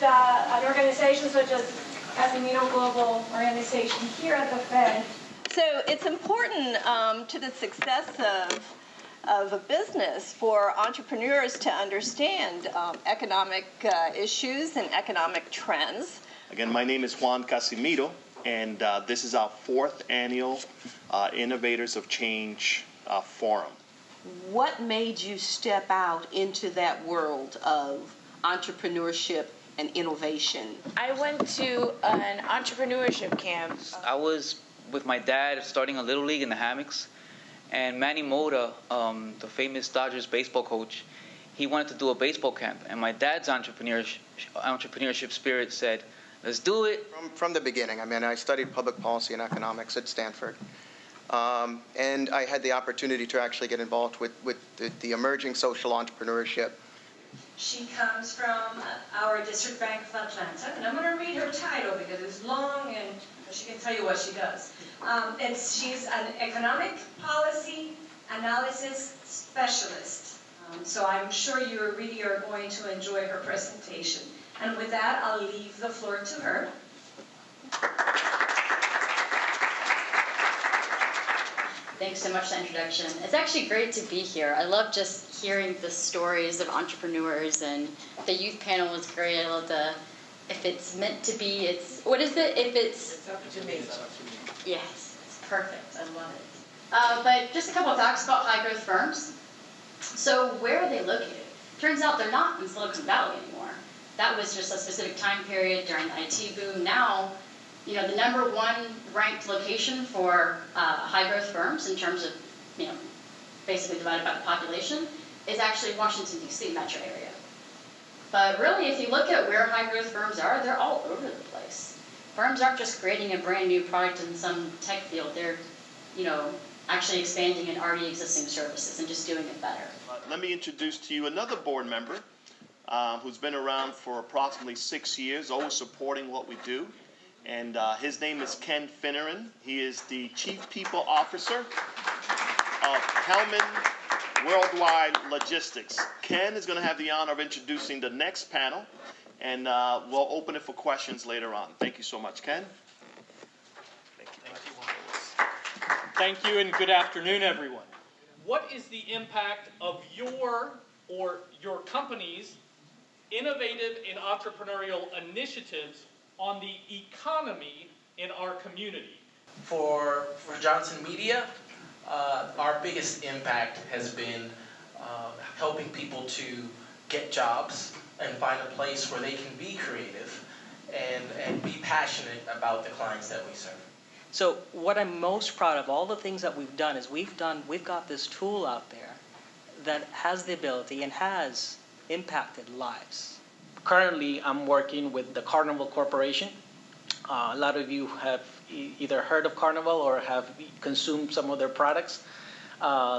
an organization such as Casemiro Global Organization here at the Fed. So it's important to the success of a business for entrepreneurs to understand economic issues and economic trends. Again, my name is Juan Casimiro, and this is our 4th annual Innovators of Change Forum. What made you step out into that world of entrepreneurship and innovation? I went to an entrepreneurship camp. I was with my dad starting a little league in the hammocks, and Manny Mota, the famous Dodgers baseball coach, he wanted to do a baseball camp, and my dad's entrepreneurship spirit said, let's do it. From the beginning, I mean, I studied public policy and economics at Stanford, and I had the opportunity to actually get involved with the emerging social entrepreneurship. She comes from our District Bank of Atlanta, and I'm going to read her title because it's long and she can tell you what she does. She's an economic policy analysis specialist. So I'm sure you really are going to enjoy her presentation. And with that, I'll leave the floor to her. Thanks so much for the introduction. It's actually great to be here. I love just hearing the stories of entrepreneurs, and the youth panel was great. I love the, if it's meant to be, it's, what is it? If it's up to me. Yes, it's perfect. I love it. But just a couple of talks about high growth firms. So where are they located? Turns out they're not in Silicon Valley anymore. That was just a specific time period during the IT boom. Now, the #1 ranked location for high growth firms in terms of, basically divided by the population is actually Washington, D.C. metro area. But really, if you look at where high growth firms are, they're all over the place. Firms aren't just creating a brand new product in some tech field. They're, actually expanding in already existing services and just doing it better. Let me introduce to you another board member who's been around for approximately 6 years, always supporting what we do. And his name is Ken Finneran. He is the Chief People Officer of Hellman Worldwide Logistics. Ken is going to have the honor of introducing the next panel, and we'll open it for questions later on. Thank you so much, Ken. Thank you, and good afternoon, everyone. What is the impact of your company's innovative and entrepreneurial initiatives on the economy in our community? For Johnson Media, our biggest impact has been helping people to get jobs and find a place where they can be creative and be passionate about the clients that we serve. So what I'm most proud of, all the things that we've done, is we've got this tool out there that has the ability and has impacted lives. Currently, I'm working with the Carnival Corporation. A lot of you have either heard of Carnival or have consumed some of their products.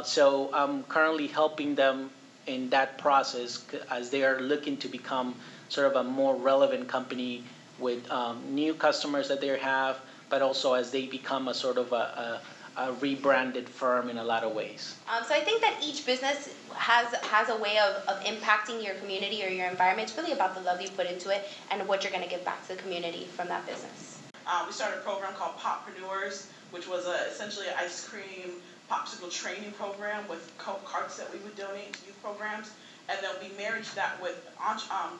So I'm currently helping them in that process as they are looking to become sort of a more relevant company with new customers that they have, but also as they become a sort of a rebranded firm in a lot of ways. So I think that each business has a way of impacting your community or your environment. It's really about the love you put into it and what you're going to give back to the community from that business. We started a program called Poppreneurs, which was essentially an ice cream popsicle training program with carts that we would donate to youth programs. And then we married that with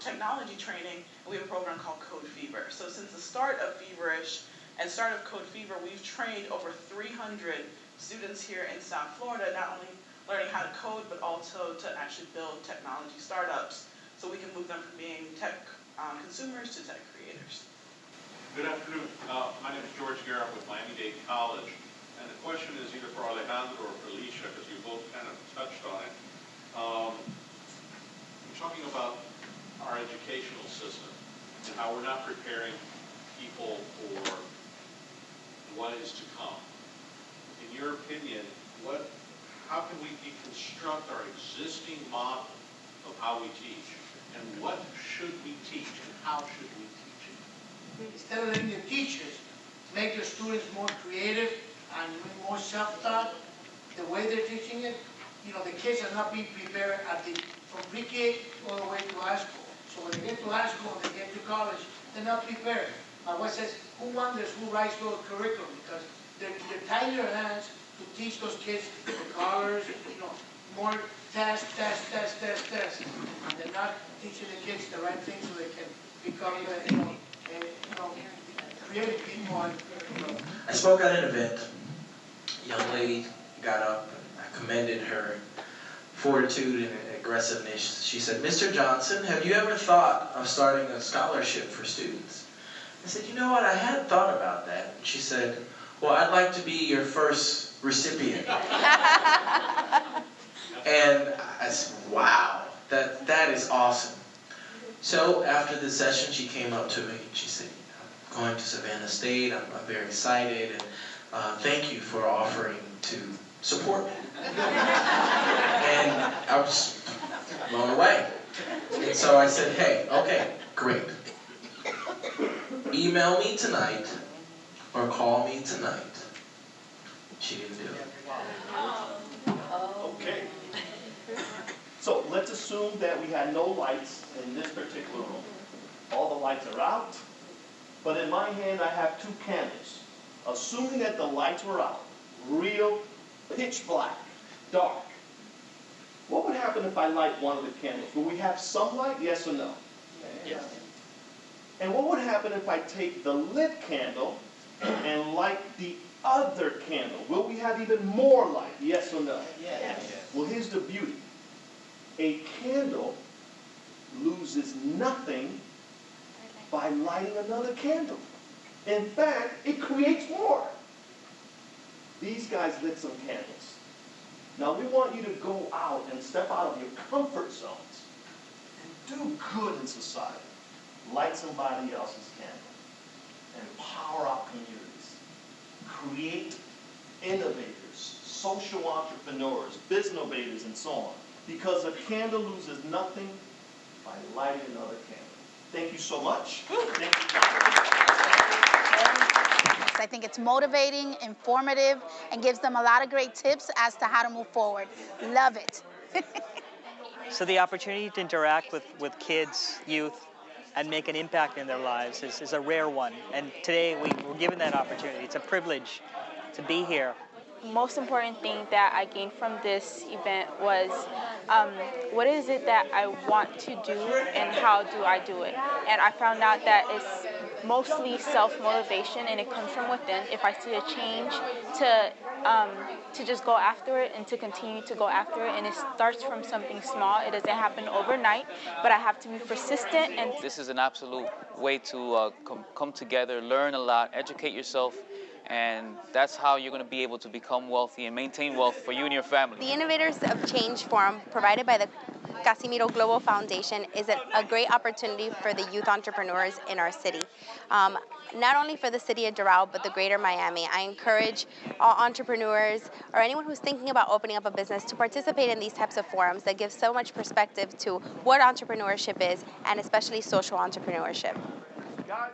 technology training, and we have a program called Code Fever. So since the start of Feverish and start of Code Fever, we've trained over 300 students here in South Florida, not only learning how to code, but also to actually build technology startups so we can move them from being tech consumers to tech creators. Good afternoon. My name is George Garrett with Miami-Dade College. And the question is either for Alejandro or for Alicia, because you both kind of touched on it. We're talking about our educational system and how we're not preparing people for what is to come. In your opinion, how can we deconstruct our existing model of how we teach? And what should we teach and how should we teach it? Instead of letting the teachers make the students more creative and more self-taught, the way they're teaching it, the kids are not being prepared from pre-K all the way to high school. So when they get to high school, they get get to college, they're not prepared. What says, who wonders who writes those curriculum? Because they're tying their hands to teach those kids the colors, more test. And they're not teaching the kids the right things so they can become, creative people. I spoke at an event. A young lady got up and I commended her fortitude and aggressiveness. She said, "Mr. Johnson, have you ever thought of starting a scholarship for students?" I said, "You know what, I hadn't thought about that." She said, "Well, I'd like to be your first recipient." And I said, wow, that is awesome. So after the session, she came up to me and she said, "I'm going to Savannah State, I'm very excited, and thank you for offering to support me." And I was blown away. And so I said, "Hey, okay, great. Email me tonight or call me tonight." She didn't do it. Okay. So let's assume that we had no lights in this particular room. All the lights are out, but in my hand I have 2 candles. Assuming that the lights were out, real pitch black, dark. What would happen if I light one of the candles? Will we have some light, yes or no? Yes. And what would happen if I take the lit candle and light the other candle? Will we have even more light, yes or no? Yes. Well, here's the beauty. A candle loses nothing by lighting another candle. In fact, it creates more. These guys lit some candles. Now we want you to go out and step out of your comfort zones and do good in society. Light somebody else's candle. Empower our communities. Create innovators, social entrepreneurs, business innovators, and so on. Because a candle loses nothing by lighting another candle. Thank you so much. Thank you. I think it's motivating, informative, and gives them a lot of great tips as to how to move forward. Love it. So the opportunity to interact with kids, youth, and make an impact in their lives is a rare one. And today we're given that opportunity. It's a privilege to be here. Most important thing that I gained from this event was what is it that I want to do and how do I do it? And I found out that it's mostly self-motivation and it comes from within. If I see a change, to just go after it and to continue to go after it. And it starts from something small. It doesn't happen overnight, but I have to be persistent. And this is an absolute way to come together, learn a lot, educate yourself. And that's how you're going to be able to become wealthy and maintain wealth for you and your family. The Innovators of Change Forum, provided by the Casimiro Global Foundation, is a great opportunity for the youth entrepreneurs in our city. Not only for the city of Doral, but the greater Miami. I encourage all entrepreneurs or anyone who's thinking about opening up a business to participate in these types of forums that give so much perspective to what entrepreneurship is, and especially social entrepreneurship. Guys.